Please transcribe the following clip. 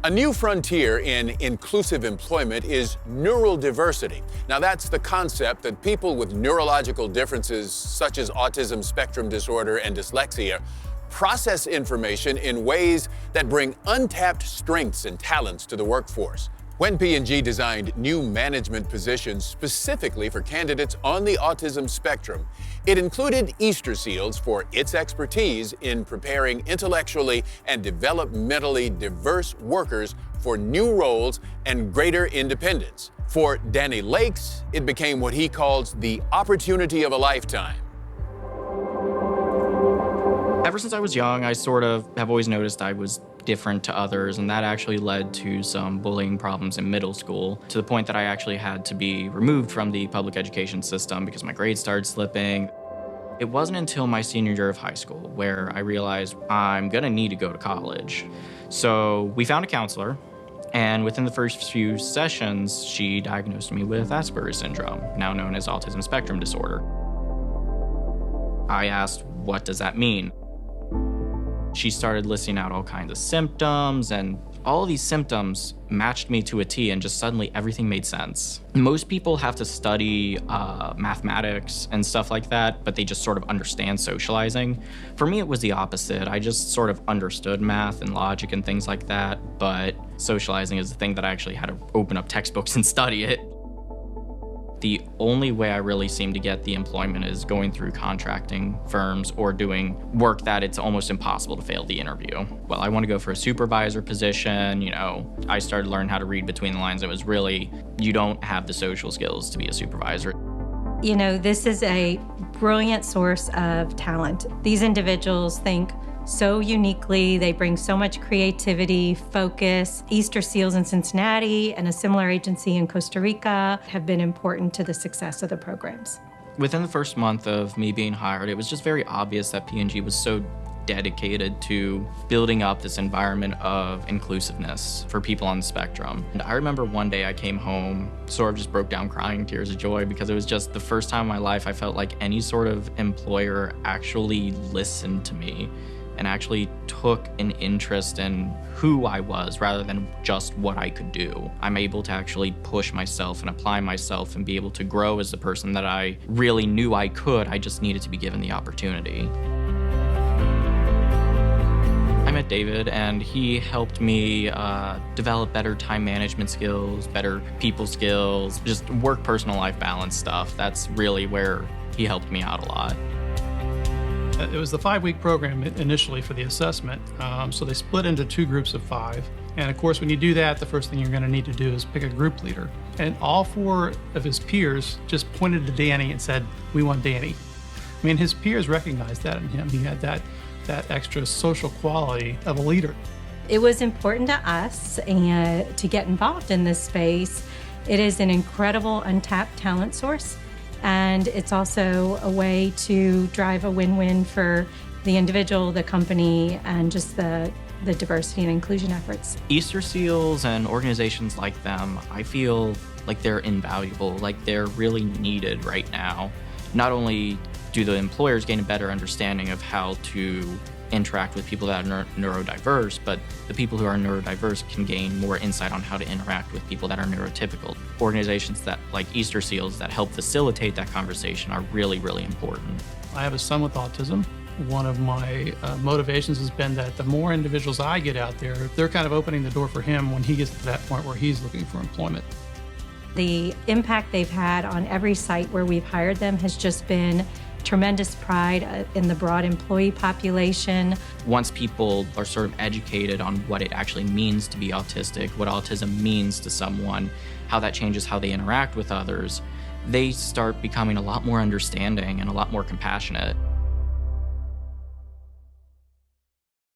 A new frontier in inclusive employment is neurodiversity. Now, that's the concept that people with neurological differences such as autism spectrum disorder and dyslexia process information in ways that bring untapped strengths and talents to the workforce. When P&G designed new management positions specifically for candidates on the autism spectrum, it included Easterseals for its expertise in preparing intellectually and developmentally diverse workers for new roles and greater independence. For Danny Lakes, it became what he calls the opportunity of a lifetime. Ever since I was young, I sort of have always noticed I was different to others, and that actually led to some bullying problems in middle school, to the point that I actually had to be removed from the public education system because my grades started slipping. It wasn't until my senior year of high school where I realized I'm gonna need to go to college. So we found a counselor, and within the first few sessions, she diagnosed me with Asperger's syndrome, now known as autism spectrum disorder. I asked, what does that mean? She started listing out all kinds of symptoms, and all of these symptoms matched me to a T, and just suddenly everything made sense. Most people have to study mathematics and stuff like that, but they just sort of understand socializing. For me, it was the opposite. I just sort of understood math and logic and things like that, but socializing is the thing that I actually had to open up textbooks and study it. The only way I really seem to get the employment is going through contracting firms or doing work that it's almost impossible to fail the interview. Well, I want to go for a supervisor position. I started learning how to read between the lines. It was really, you don't have the social skills to be a supervisor. This is a brilliant source of talent. These individuals think so uniquely. They bring so much creativity, focus. Easterseals in Cincinnati and a similar agency in Costa Rica have been important to the success of the programs. Within the first month of me being hired, it was just very obvious that P&G was so dedicated to building up this environment of inclusiveness for people on the spectrum. And I remember one day I came home, sort of just broke down crying tears of joy, because it was just the first time in my life I felt like any sort of employer actually listened to me and actually took an interest in who I was rather than just what I could do. I'm able to actually push myself and apply myself and be able to grow as the person that I really knew I could. I just needed to be given the opportunity. I met David, and he helped me develop better time management skills, better people skills, just work personal life balance stuff. That's really where he helped me out a lot. It was the 5-week program initially for the assessment, so they split into 2 groups of 5. And of course, when you do that, the first thing you're going to need to do is pick a group leader. And all 4 of his peers just pointed to Danny and said, "We want Danny." I mean, his peers recognized that in him. He had that extra social quality of a leader. It was important to us and to get involved in this space. It is an incredible untapped talent source. And it's also a way to drive a win-win for the individual, the company, and just the diversity and inclusion efforts. Easterseals and organizations like them, I feel like they're invaluable, like they're really needed right now. Not only do the employers gain a better understanding of how to interact with people that are neurodiverse, but the people who are neurodiverse can gain more insight on how to interact with people that are neurotypical. Organizations that, like Easterseals, that help facilitate that conversation are really, really important. I have a son with autism. One of my motivations has been that the more individuals I get out there, they're kind of opening the door for him when he gets to that point where he's looking for employment. The impact they've had on every site where we've hired them has just been tremendous pride in the broad employee population. Once people are sort of educated on what it actually means to be autistic, what autism means to someone, how that changes how they interact with others, they start becoming a lot more understanding and a lot more compassionate.